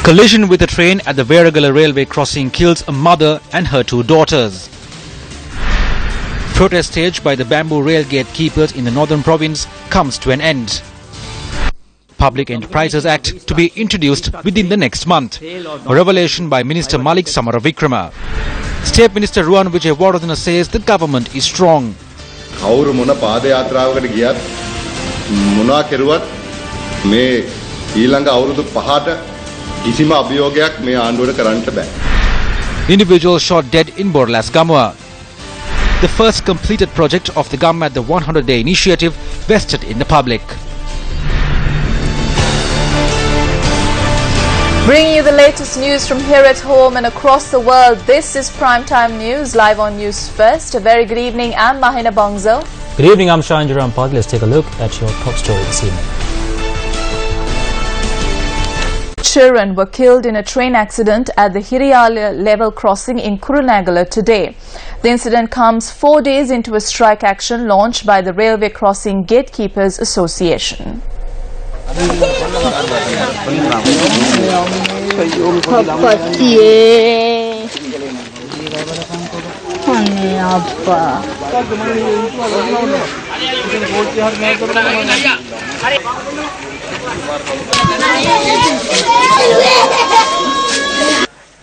Collision with a train at the Veragala railway crossing kills a mother and her 2 daughters. Protest staged by the bamboo rail gate keepers in the northern province comes to an end. Public Enterprises Act to be introduced within the next month. A revelation by Minister Malik Samaravikrama. State Minister Ruwan Wijewardena says the government is strong. කවුරු මොන පාදයාත්‍රාවකට ගියත් මොනවා කෙරුවත් මේ ඊළඟ අවුරුදු 5ට කිසිම අභියෝගයක් මේ ආණ්ඩුවට කරන්න බෑ. Individual shot dead in Borlas Gamwa. The first completed project of the Gamma at the 100-day initiative vested in the public. Bringing you the latest news from here at home and across the world, this is Primetime News, live on News First. A very good evening, I'm Mahina Bongzo. Good evening, I'm Shahan Jarampad. Let's take a look at your top story this evening. Children were killed in a train accident at the Hiriyala level crossing in Kurunegala today. The incident comes 4 days into a strike action launched by the Railway Crossing Gatekeepers Association.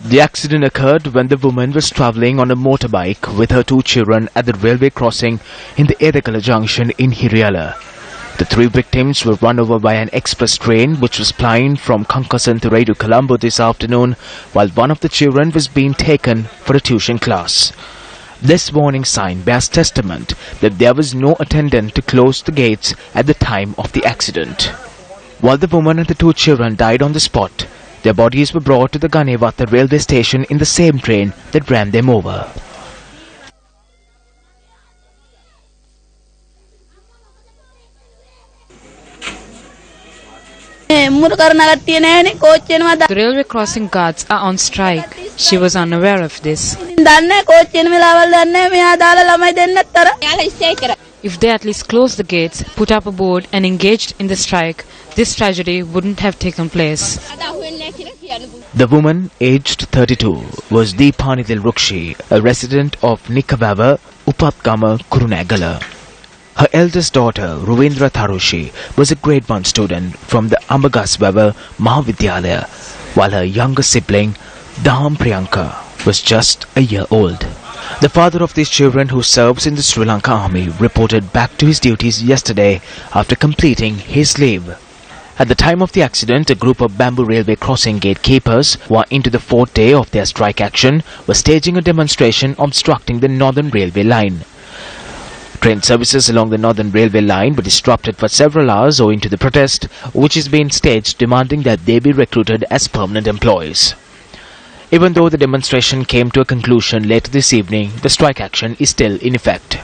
The accident occurred when the woman was travelling on a motorbike with her 2 children at the railway crossing in the Edakala junction in Hiriyala. The 3 victims were run over by an express train which was plying from Kankasanturai to Colombo this afternoon, while one of the children was being taken for a tuition class. This warning sign bears testament that there was no attendant to close the gates at the time of the accident. While the woman and the 2 children died on the spot, their bodies were brought to the Ganewata railway station in the same train that ran them over. The railway crossing guards are on strike. She was unaware of this. If they at least closed the gates, put up a board and engaged in the strike, this tragedy wouldn't have taken place. The woman, aged 32, was Deepanidil Rukshi, a resident of Nikavava, Upatgama, Kurunegala. Her eldest daughter, Ravindra Tharushi, was a grade 1 student from the Ambagaswava Mahavidyalaya, while her younger sibling, Daham Priyanka, was just a year old. The father of these children, who serves in the Sri Lanka Army, reported back to his duties yesterday after completing his leave. At the time of the accident, a group of bamboo railway crossing gatekeepers, who are into the 4th day of their strike action, were staging a demonstration obstructing the northern railway line. Train services along the northern railway line were disrupted for several hours owing to the protest, which is being staged demanding that they be recruited as permanent employees. Even though the demonstration came to a conclusion later this evening, the strike action is still in effect.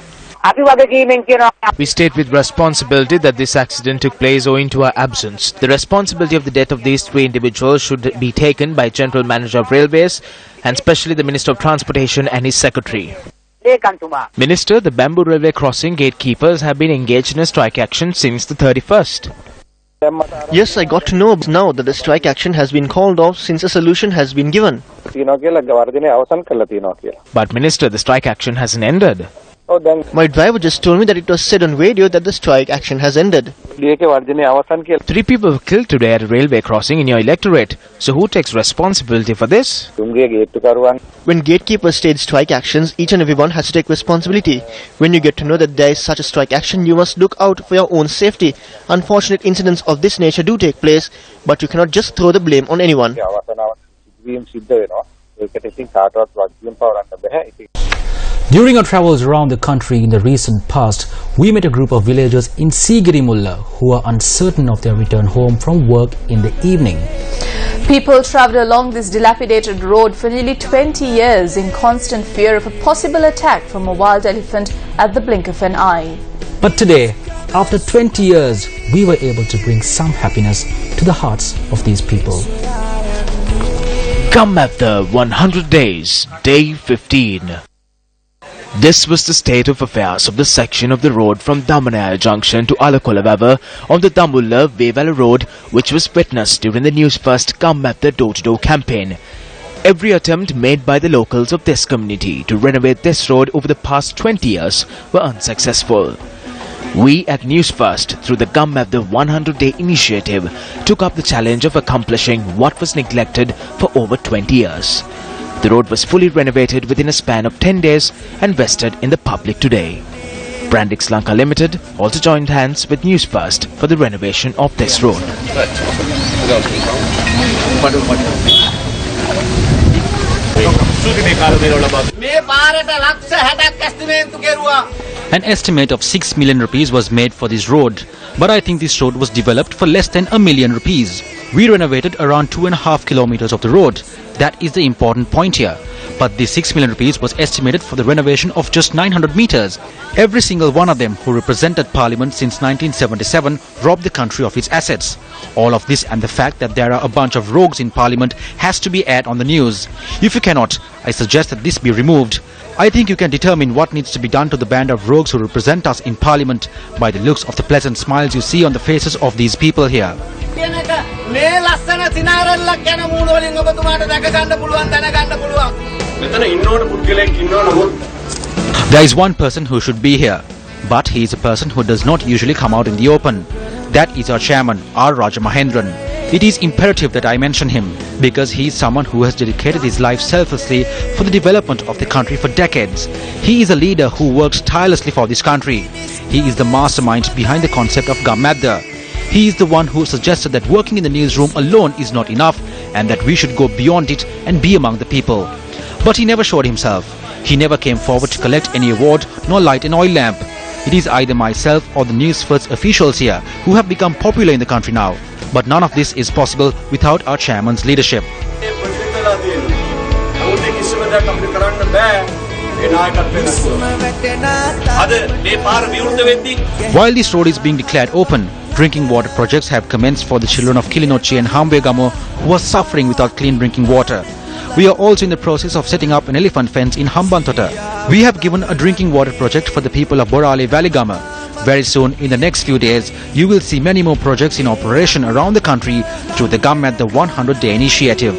We state with responsibility that this accident took place owing to our absence. The responsibility of the death of these 3 individuals should be taken by General Manager of Railways and especially the Minister of Transportation and his Secretary. Minister, the bamboo railway crossing gatekeepers have been engaged in a strike action since the 31st. Yes, I got to know now that the strike action has been called off since a solution has been given. But Minister, the strike action hasn't ended. My driver just told me that it was said on radio that the strike action has ended. 3 people were killed today at a railway crossing in your electorate. So who takes responsibility for this? When gatekeepers stage strike actions, each and everyone has to take responsibility. When you get to know that there is such a strike action, you must look out for your own safety. Unfortunate incidents of this nature do take place, but you cannot just throw the blame on anyone. During our travels around the country in the recent past, we met a group of villagers in Sigirimulla who are uncertain of their return home from work in the evening. People travelled along this dilapidated road for nearly 20 years in constant fear of a possible attack from a wild elephant at the blink of an eye. But today, after 20 years, we were able to bring some happiness to the hearts of these people. Come after 100 days, day 15. This was the state of affairs of the section of the road from Damanaya Junction to Alakolavawa on the Dambulla-Vevala Road, which was witnessed during the Newsfirst Come Map the Door-to-Door campaign. Every attempt made by the locals of this community to renovate this road over the past 20 years were unsuccessful. We at Newsfirst, through the Gum Map the 100-day initiative, took up the challenge of accomplishing what was neglected for over 20 years. The road was fully renovated within a span of 10 days and vested in the public today. Brandix Lanka Limited also joined hands with Newsfirst for the renovation of this road. An estimate of 6 million rupees was made for this road, but I think this road was developed for less than $1 million rupees. We renovated around 2.5 kilometers of the road. That is the important point here. But the 6 million rupees was estimated for the renovation of just 900 meters. Every single one of them who represented Parliament since 1977 robbed the country of its assets. All of this and the fact that there are a bunch of rogues in Parliament has to be aired on the news. If you cannot, I suggest that this be removed. I think you can determine what needs to be done to the band of rogues who represent us in Parliament by the looks of the pleasant smiles you see on the faces of these people here. There is one person who should be here, but he is a person who does not usually come out in the open. That is our chairman, R. Rajamahendran. It is imperative that I mention him because he is someone who has dedicated his life selflessly for the development of the country for decades. He is a leader who works tirelessly for this country. He is the mastermind behind the concept of Gammadda. He is the one who suggested that working in the newsroom alone is not enough and that we should go beyond it and be among the people. But he never showed himself. He never came forward to collect any award nor light an oil lamp. It is either myself or the Newsfirst officials here who have become popular in the country now. But none of this is possible without our chairman's leadership. While this road is being declared open, drinking water projects have commenced for the children of Kilinochi and Hambegamo who are suffering without clean drinking water. We are also in the process of setting up an elephant fence in Hambantota. We have given a drinking water project for the people of Borale Valigama. Very soon, in the next few days, you will see many more projects in operation around the country through the Gammat the 100-day initiative.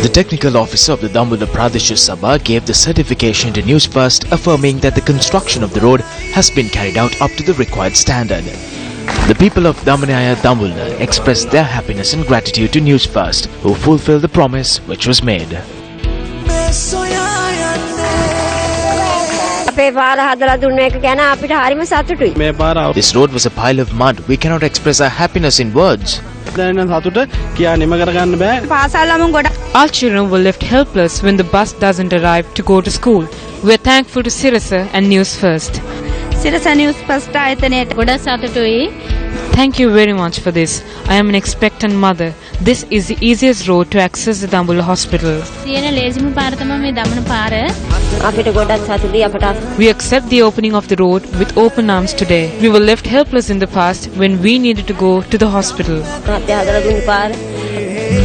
The technical officer of the Dambulla Pradesh Sabha gave the certification to Newsfirst, affirming that the construction of the road has been carried out up to the required standard. The people of Damanaya Dambulla expressed their happiness and gratitude to Newsfirst, who fulfilled the promise which was made. This road was a pile of mud. We cannot express our happiness in words. Our children were left helpless when the bus doesn't arrive to go to school. We are thankful to Sirasa and Newsfirst. Thank you very much for this. I am an expectant mother. This is the easiest road to access the Dambulla hospital. We accept the opening of the road with open arms today. We were left helpless in the past when we needed to go to the hospital.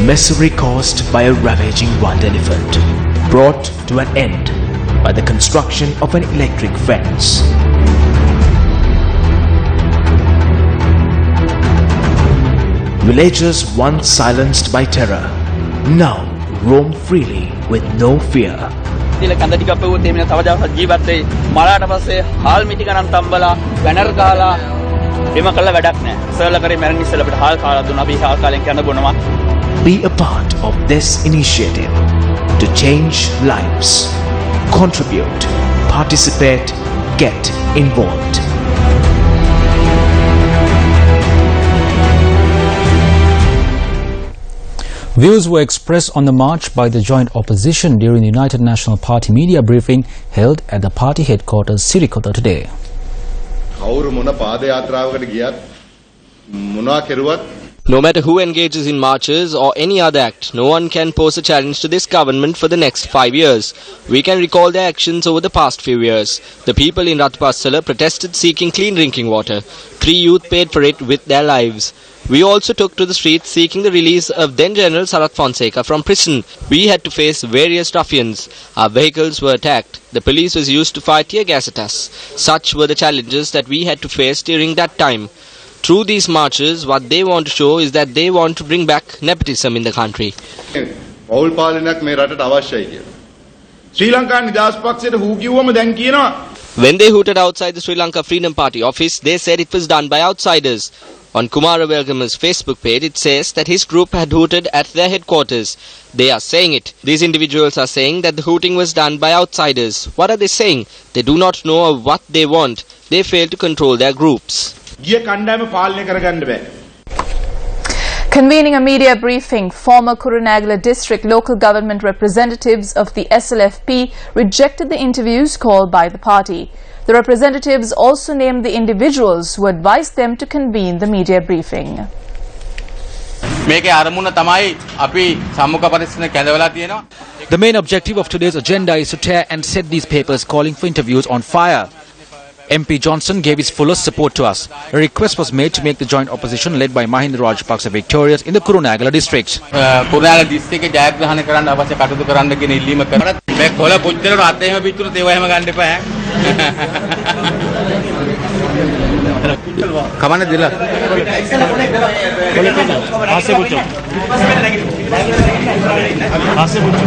Misery caused by a ravaging wild elephant, brought to an end by the construction of an electric fence. Villagers once silenced by terror now roam freely with no fear. Be a part of this initiative to change lives. Contribute, participate, get involved. Views were expressed on the march by the joint opposition during the United National Party media briefing held at the party headquarters Sirikota today. No matter who engages in marches or any other act, no one can pose a challenge to this government for the next 5 years. We can recall their actions over the past few years. The people in Ratapasala protested seeking clean drinking water. 3 youth paid for it with their lives. We also took to the streets seeking the release of then General Sarath Fonseca from prison. We had to face various ruffians. Our vehicles were attacked. The police was used to fire tear gas at us. Such were the challenges that we had to face during that time. Through these marches, what they want to show is that they want to bring back nepotism in the country. පෞල් පාලනයක් මේ රටට අවශ්‍යයි කියලා. ශ්‍රී ලංකා නිදහස් පක්ෂයට හූ කිව්වම දැන් කියනවා. When they hooted outside the Sri Lanka Freedom Party office, they said it was done by outsiders. On Kumara Welgama's Facebook page, it says that his group had hooted at their headquarters. They are saying it. These individuals are saying that the hooting was done by outsiders. What are they saying? They do not know what they want. They fail to control their groups. Convening a media briefing, former Kurunegala district local government representatives of the SLFP rejected the interviews called by the party. The representatives also named the individuals who advised them to convene the media briefing. The main objective of today's agenda is to tear and set these papers calling for interviews on fire. MP Johnson gave his fullest support to us. A request was made to make the joint opposition led by Mahinda Rajapaksa victorious in the Kurunegala district. Kurunegala district ජයග්‍රහණය කරන්න අවශ්‍ය කටයුතු කරන්න කියන ඉල්ලීම කරා. මේ කොළ පුච්චල රාත්‍රියේම පිටුන තේව එහෙම ගන්න එපා. කමන්න දෙලා. ආසේ පුච්චු. ආසේ පුච්චු.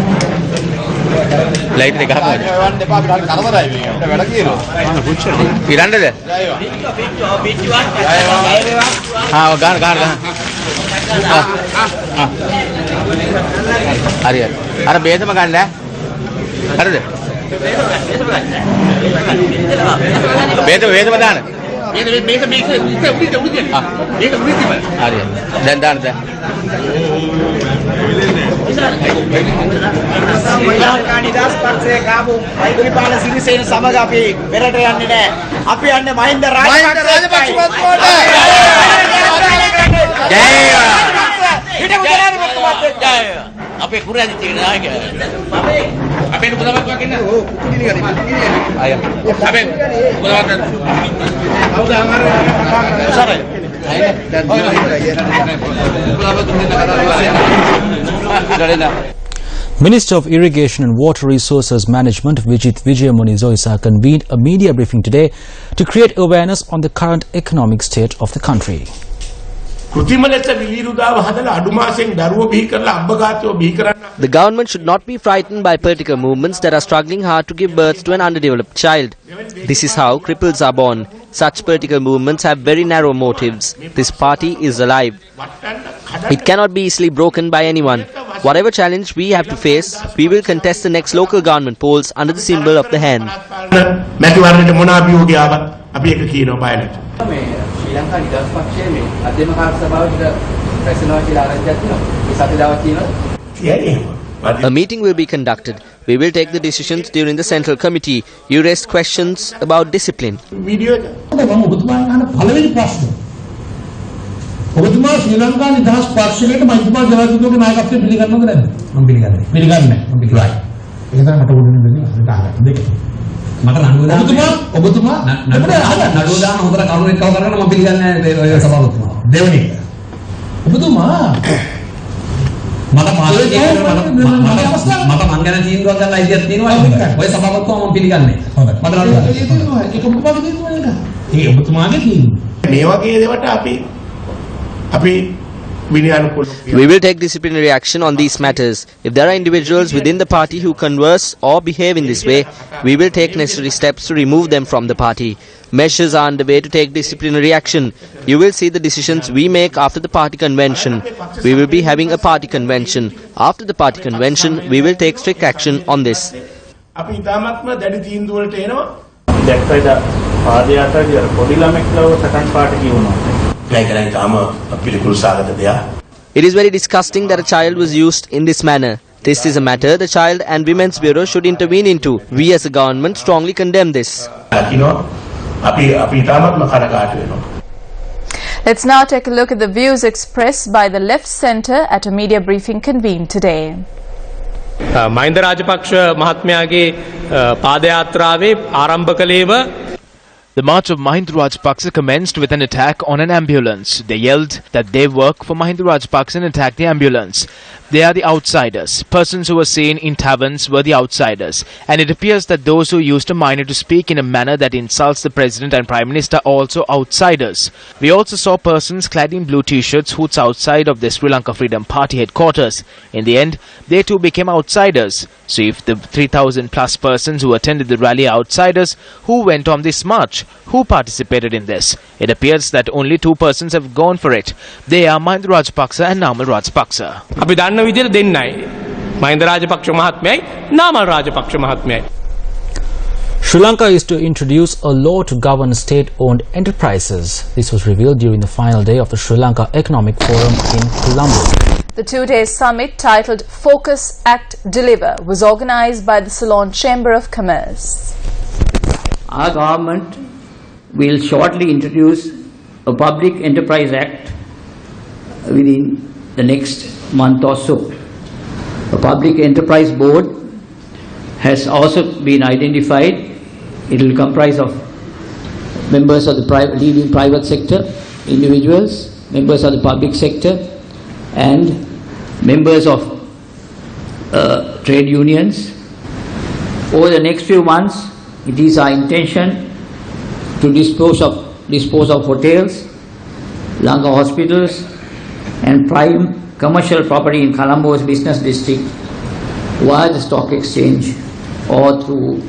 ලයිට් එක ගහපන්. යවන්න එපා අපිට හරි කරදරයි මේක. වැඩ කියනවා. පුච්චල. ඉරන්නද? හා ගාන. හරි. අර බේතම ගන්න. හරිද? බේතම දාන්න. මේක උඩින්. හරි. දැන් දාන්න. නිදහස් පක්ෂයේ කාපු මෛත්‍රීපාල සිරිසේන සමග අපි පෙරට යන්නේ නැහැ. අපි යන්නේ මහින්ද රාජපක්ෂ අපේ කුරාදි තියෙන ආගේ අපේ පුතමක් වගේ නේද? ඔව් කුඩිලි ගනි. ආය. අපේ පුතමක් කවුද අමාරු සරයි. Minister of Irrigation and Water Resources Management Vijit Vijayamuni Zoisa convened a media briefing today to create awareness on the current economic state of the country. The government should not be frightened by political movements that are struggling hard to give birth to an underdeveloped child. This is how cripples are born. Such political movements have very narrow motives. This party is alive. It cannot be easily broken by anyone. Whatever challenge we have to face, we will contest the next local government polls under the symbol of the hand. A meeting will be conducted. We will take the decisions during the Central Committee. You raised questions about discipline. ඔබතුමා ශ්‍රී ලංකා නිදහස් පක්ෂයට මෛත්‍රීපාල ජනාධිපතිතුමාගේ නායකත්වය පිළිගන්නවද නැද්ද? මම පිළිගන්නේ. පිළිගන්නේ නැහැ. මම පිළිගන්නේ. ඒක තමයි මට ඕනේ දෙන්නේ අපිට අහගන්න දෙක. මට නඩුව දාන්න ඔබතුමා නඩුව දාන්න හොඳට කරුණු එක්කව කරගෙන මම පිළිගන්නේ නැහැ ඔය සභාවතුමා. දෙවෙනි එක. ඔබතුමා මට පාලනය මට මං ගැන තීන්දුවක් ගන්න අයිතියක් තියෙනවා. ඔය සභාවතුමා මම පිළිගන්නේ. හොඳයි. මට නඩුව දාන්න. ඒක ඔබතුමාගේ තීන්දුව නේද? ඒක ඔබතුමාගේ තීන්දුව. මේ වගේ දේවල්ට අපි We will take disciplinary action on these matters. If there are individuals within the party who converse or behave in this way, we will take necessary steps to remove them from the party. Measures are underway to take disciplinary action. You will see the decisions we make after the party convention. We will be having a party convention. After the party convention, we will take strict action on this. It is very disgusting that a child was used in this manner. This is a matter the Child and Women's Bureau should intervene into. We as a government strongly condemn this. Let's now take a look at the views expressed by the left centre at a media briefing convened today. Mahinda Rajapaksa මහත්මයාගේ පාදයාත්‍රාවේ ආරම්භ කළේම The march of Mahinda Rajapaksa commenced with an attack on an ambulance. They yelled that they work for Mahinda Rajapaksa and attacked the ambulance. They are the outsiders. Persons who were seen in taverns were the outsiders. And it appears that those who used a minor to speak in a manner that insults the President and Prime Minister are also outsiders. We also saw persons clad in blue t-shirts hoots outside of the Sri Lanka Freedom Party headquarters. In the end, they too became outsiders. So if the 3,000 plus persons who attended the rally are outsiders, who went on this march? Who participated in this? It appears that only two persons have gone for it. They are Mahinda Rajapaksa and Namal Rajapaksa. අපි දන්න විදිහට දෙන්නයි. Mahinda Rajapaksa මහත්මයයි Namal Rajapaksa මහත්මයයි. Sri Lanka is to introduce a law to govern state-owned enterprises. This was revealed during the final day of the Sri Lanka Economic Forum in Colombo. The two-day summit titled Focus, Act, Deliver was organised by the Ceylon Chamber of Commerce. Our government will shortly introduce a Public Enterprise Act within the next month or so. A Public Enterprise Board has also been identified. It will comprise of members of the leading private sector, individuals, members of the public sector, and members of trade unions. Over the next few months, it is our intention to dispose of hotels, Lanka hospitals, and prime commercial property in Colombo's business district via the stock exchange or through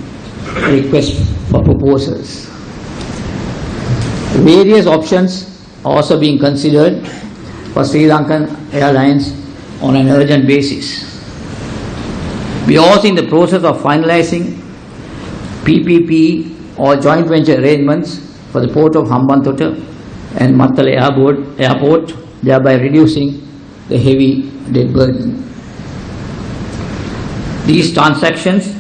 request for proposals. Various options are also being considered for Sri Lankan Airlines on an urgent basis. We are also in the process of finalizing PPP or joint venture arrangements for the port of Hambantota and Mattala Airport, thereby reducing the heavy debt burden. These transactions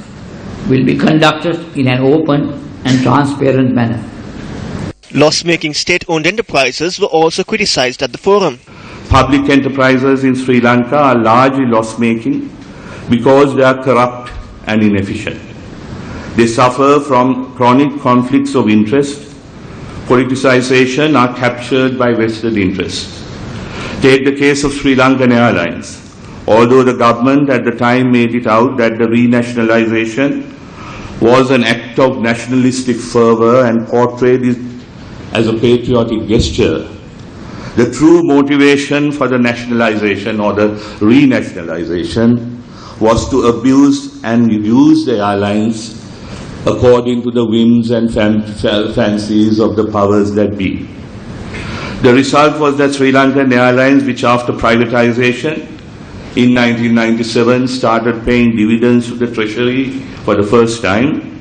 will be conducted in an open and transparent manner. Loss-making state-owned enterprises were also criticized at the forum. Public enterprises in Sri Lanka are largely loss-making because they are corrupt and inefficient. They suffer from chronic conflicts of interest. Politicization are captured by vested interests. Take the case of Sri Lankan Airlines. Although the government at the time made it out that the renationalization was an act of nationalistic fervor and portrayed it as a patriotic gesture, the true motivation for the nationalization or the renationalization was to abuse and use the airlines according to the whims and fancies of the powers that be. The result was that Sri Lankan Airlines, which after privatization in 1997 started paying dividends to the treasury for the first time,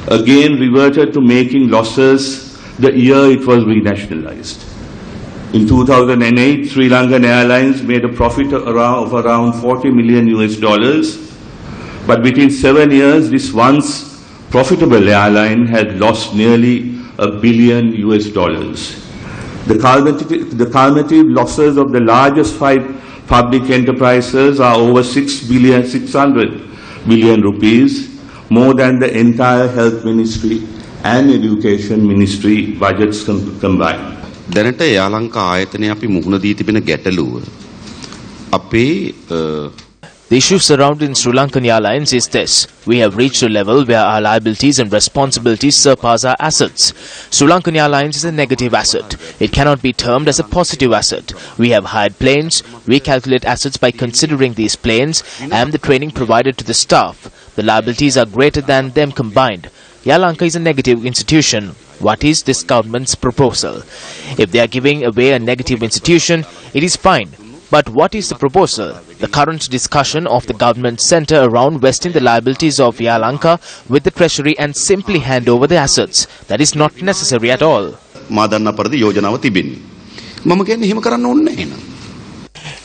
again reverted to making losses the year it was renationalized. In 2008, Sri Lankan Airlines made a profit of around $40 million US, but within 7 years, this once profitable airline had lost nearly $1 billion US. The cumulative losses of the largest 5 public enterprises are over 600 billion rupees, more than the entire health ministry and education ministry budgets combined. දැනට යාලංකා ආයතනයේ අපි මුහුණ දී තිබෙන ගැටලුව අපේ The issue surrounding Sri Lankan Airlines is this. We have reached a level where our liabilities and responsibilities surpass our assets. Sri Lankan Airlines is a negative asset. It cannot be termed as a positive asset. We have hired planes. We calculate assets by considering these planes and the training provided to the staff. The liabilities are greater than them combined. Air Lanka is a negative institution. What is this government's proposal? If they are giving away a negative institution, it is fine. But what is the proposal? The current discussion of the government centre around vesting the liabilities of Sri Lanka with the treasury and simply hand over the assets. That is not necessary at all.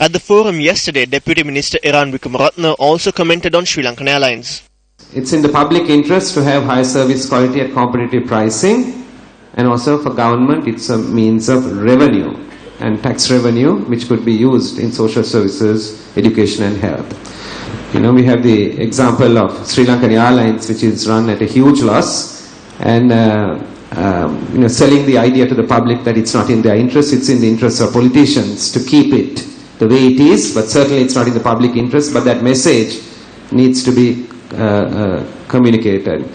At the forum yesterday, Deputy Minister Iran Wickramaratne also commented on Sri Lankan Airlines. It's in the public interest to have high service quality at competitive pricing, and also for government it's a means of revenue. and tax revenue which could be used in social services, education and health. We have the example of Sri Lankan Airlines, which is run at a huge loss, and selling the idea to the public that it's not in their interest, it's in the interest of politicians to keep it the way it is, but certainly it's not in the public interest, but that message needs to be communicated.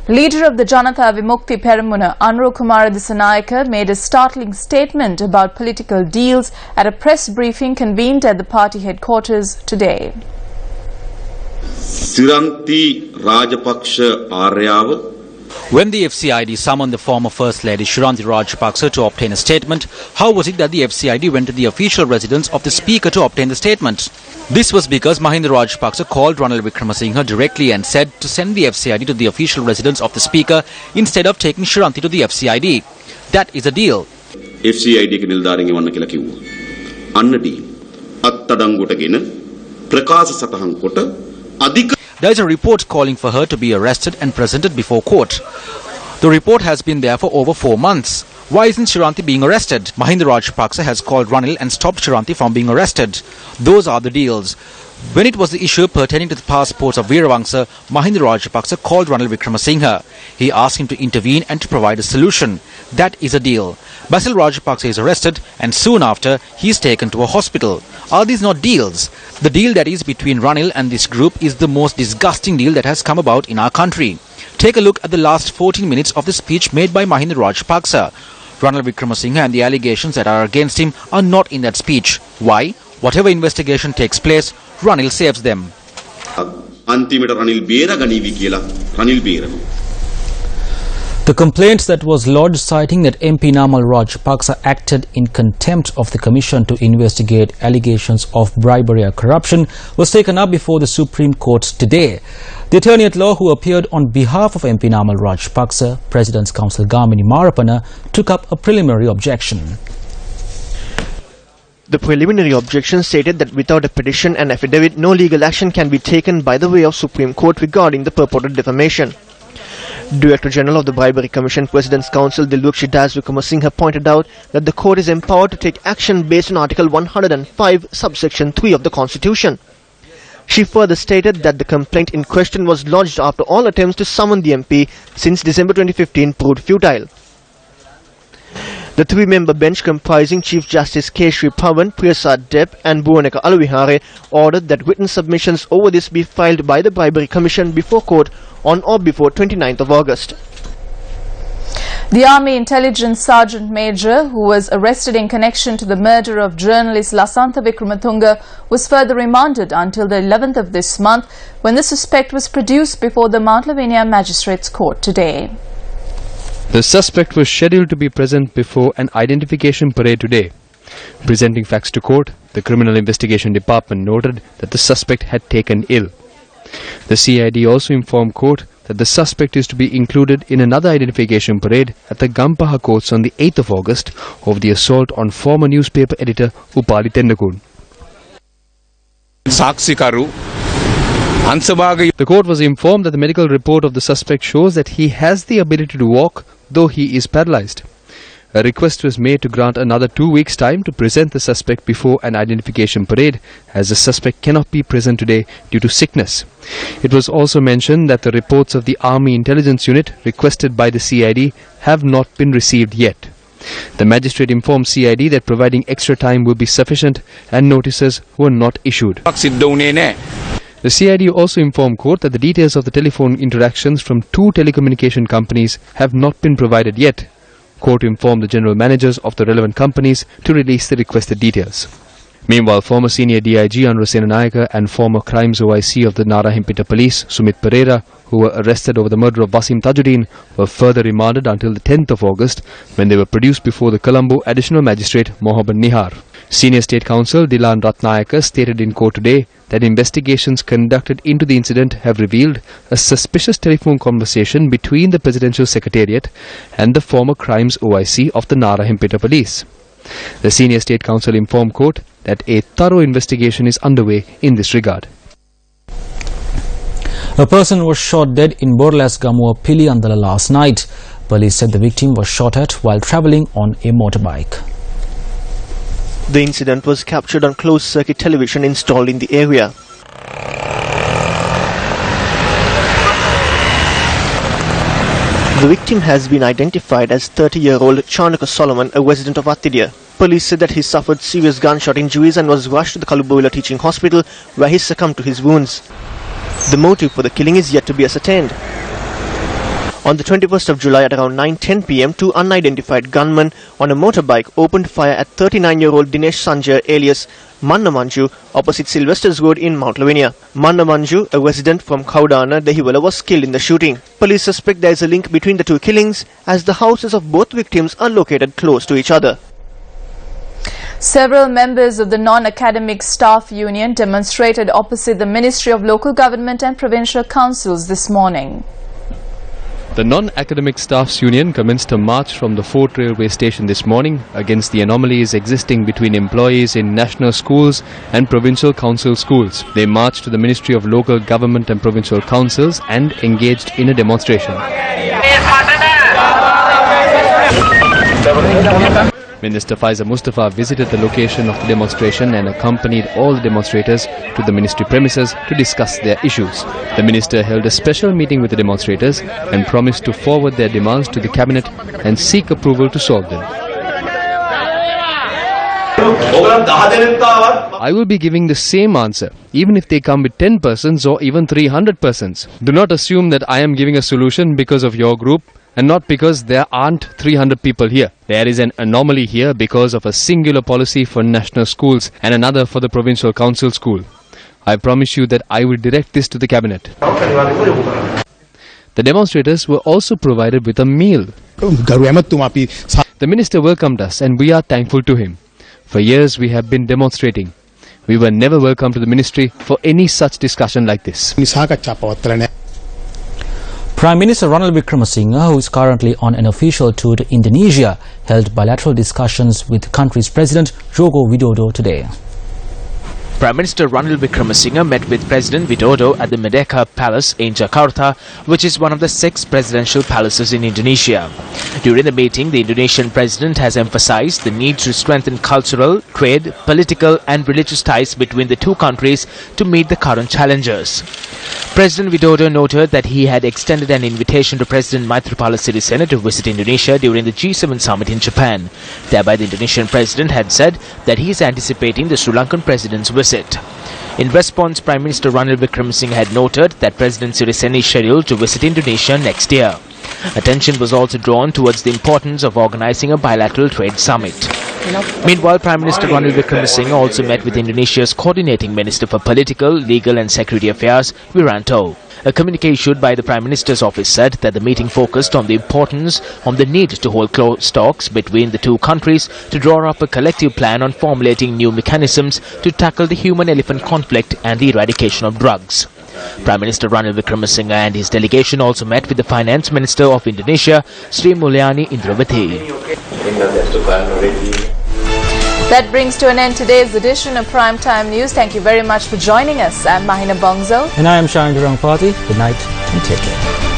Leader of the Janatha Vimukti Peramuna, Anuru Kumara Disanayake, made a startling statement about political deals at a press briefing convened at the party headquarters today. Siranthi Rajapaksha Aryawa. When the FCID summoned the former First Lady Shiranthi Rajapaksa to obtain a statement, how was it that the FCID went to the official residence of the Speaker to obtain the statement? This was because Mahinda Rajapaksa called Ranil Wickremesinghe directly and said to send the FCID to the official residence of the Speaker instead of taking Shiranthi to the FCID. That is a deal. FCID එක නිලධාරීන්ගේ වන්න කියලා කිව්වා. අන්න deal. අත්තඩංගුවටගෙන ප්‍රකාශ සටහන් කොට අධික. There is a report calling for her to be arrested and presented before court. The report has been there for over 4 months. Why isn't Shiranthi being arrested? Mahinda Rajapaksa has called Ranil and stopped Shiranthi from being arrested. Those are the deals. When it was the issue pertaining to the passports of Veerawangsa, Mahinda Rajapaksa called Ranil Wickremesinghe. He asked him to intervene and to provide a solution. That is a deal. Basil Rajapaksa is arrested and soon after he is taken to a hospital. Are these not deals? The deal that is between Ranil and this group is the most disgusting deal that has come about in our country. Take a look at the last 14 minutes of the speech made by Mahinda Rajapaksa. Ranil Wickremesinghe and the allegations that are against him are not in that speech. Why? Whatever investigation takes place, Ranil saves them. The complaint that was lodged citing that MP Namal Rajapaksa acted in contempt of the Commission to investigate allegations of bribery or corruption was taken up before the Supreme Court today. The attorney at law who appeared on behalf of MP Namal Rajapaksa, President's Counsel Gamini Marapana, took up a preliminary objection. The preliminary objection stated that without a petition and affidavit, no legal action can be taken by the way of Supreme Court regarding the purported defamation. Director General of the Bribery Commission, President's Counsel Dilrukshi Das Wickremesinghe pointed out that the court is empowered to take action based on Article 105, subsection 3 of the Constitution. She further stated that the complaint in question was lodged after all attempts to summon the MP since December 2015 proved futile. The three-member bench comprising Chief Justice K. Sri Pawan, Priyasad Deb and Bhuwaneka Aluvihare ordered that written submissions over this be filed by the Bribery Commission before court on or before 29th of August. The Army Intelligence Sergeant Major, who was arrested in connection to the murder of journalist Lasantha Wickrematunge, was further remanded until the 11th of this month when the suspect was produced before the Mount Lavinia Magistrates Court today. The suspect was scheduled to be present before an identification parade today. Presenting facts to court, the Criminal Investigation Department noted that the suspect had taken ill. The CID also informed court that the suspect is to be included in another identification parade at the Gampaha courts on the 8th of August of the assault on former newspaper editor Upali Tendakun. The court was informed that the medical report of the suspect shows that he has the ability to walk, though he is paralyzed. A request was made to grant another 2 weeks' time to present the suspect before an identification parade, as the suspect cannot be present today due to sickness. It was also mentioned that the reports of the Army Intelligence Unit requested by the CID have not been received yet. The magistrate informed CID that providing extra time will be sufficient and notices were not issued. The CID also informed court that the details of the telephone interactions from 2 telecommunication companies have not been provided yet. Court informed the general managers of the relevant companies to release the requested details. Meanwhile, former senior DIG Anura Senanayake and former Crimes OIC of the Narahimpeta Police, Sumit Pereira, who were arrested over the murder of Basim Tajuddin, were further remanded until the 10th of August when they were produced before the Colombo Additional Magistrate Mohammed Nihar. Senior State Counsel Dilan Ratnayake stated in court today that investigations conducted into the incident have revealed a suspicious telephone conversation between the Presidential Secretariat and the former Crimes OIC of the Narahimpeta Police. The Senior State Counsel informed court that a thorough investigation is underway in this regard. A person was shot dead in Borlas Gamua, Piliandala last night. Police said the victim was shot at while travelling on a motorbike. The incident was captured on closed-circuit television installed in the area. The victim has been identified as 30-year-old Chanaka Solomon, a resident of Attidia. Police said that he suffered serious gunshot injuries and was rushed to the Kalubowila Teaching Hospital, where he succumbed to his wounds. The motive for the killing is yet to be ascertained. On the 21st of July at around 9:10 p.m, two unidentified gunmen on a motorbike opened fire at 39-year-old Dinesh Sanjay alias Manna Manju opposite Sylvester's Road in Mount Lavinia. Manna Manju, a resident from Kaudana, Dehiwala, was killed in the shooting. Police suspect there is a link between the two killings as the houses of both victims are located close to each other. Several members of the non-academic staff union demonstrated opposite the Ministry of Local Government and Provincial Councils this morning. The non-academic staffs union commenced a march from the Fort Railway Station this morning against the anomalies existing between employees in national schools and provincial council schools. They marched to the Ministry of Local Government and Provincial Councils and engaged in a demonstration. Minister Faiza Mustafa visited the location of the demonstration and accompanied all the demonstrators to the ministry premises to discuss their issues. The minister held a special meeting with the demonstrators and promised to forward their demands to the cabinet and seek approval to solve them. I will be giving the same answer, even if they come with 10 persons or even 300 persons. Do not assume that I am giving a solution because of your group and not because there aren't 300 people here. There is an anomaly here because of a singular policy for national schools and another for the provincial council school. I promise you that I will direct this to the cabinet. The demonstrators were also provided with a meal. The minister welcomed us and we are thankful to him. For years we have been demonstrating. We were never welcome to the ministry for any such discussion like this. Prime Minister Ranil Wickremesinghe, who is currently on an official tour to Indonesia, held bilateral discussions with the country's President Joko Widodo today. Prime Minister Ranil Wickremesinghe met with President Widodo at the Merdeka Palace in Jakarta, which is one of the 6 presidential palaces in Indonesia. During the meeting, the Indonesian president has emphasized the need to strengthen cultural, trade, political and religious ties between the two countries to meet the current challenges. President Widodo noted that he had extended an invitation to President Maithripala Sirisena to visit Indonesia during the G7 summit in Japan. Thereby, the Indonesian president had said that he is anticipating the Sri Lankan president's visit. In response, Prime Minister Ranil Wickremesinghe had noted that President Sirisena is scheduled to visit Indonesia next year. Attention was also drawn towards the importance of organizing a bilateral trade summit. Meanwhile, Prime Minister Ranil Wickremesinghe also met with Indonesia's Coordinating Minister for Political, Legal and Security Affairs, Wiranto. A communique issued by the Prime Minister's office said that the meeting focused on the importance of the need to hold close talks between the two countries to draw up a collective plan on formulating new mechanisms to tackle the human-elephant conflict and the eradication of drugs. Prime Minister Ranil Wickremesinghe and his delegation also met with the Finance Minister of Indonesia, Sri Mulyani Indrawati. That brings to an end today's edition of Primetime News. Thank you very much for joining us. I'm Mahina Bongzo. And I am Sharon Durangpati. Good night and take care.